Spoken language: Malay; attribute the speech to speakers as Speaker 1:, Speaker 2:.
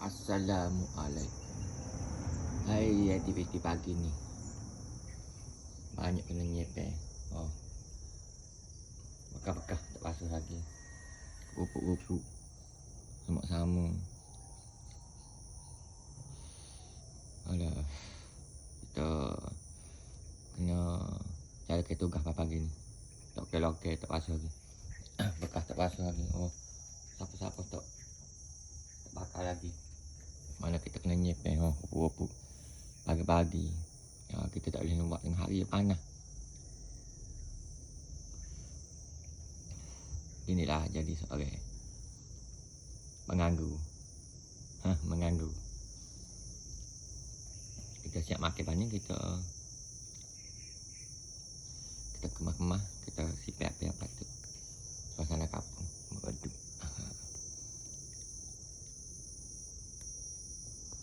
Speaker 1: Assalamualaikum. Hai, aktiviti pagi ni. Banyak kena nyepeh. Oh. Bekah-bekah tak basuh lagi. Rupuk-rupuk. Sama-sama. Alah. Kita kena cari ke tugas pagi ni. Tak okey-okey tak basuh lagi. Bekas tak basuh lagi. Oh. Siapa-siapa tak bakal lagi. Mana kita kena nyepeh. Oh, rupuk-rupuk. Pagi-pagi. Ya, kita tak boleh buat tengah hari panas. Inilah jadi seorang mengganggu. Mengganggu. Kita siap makan banyak, kita kemas-kemas, kita siap apa tu. Suasana kapal.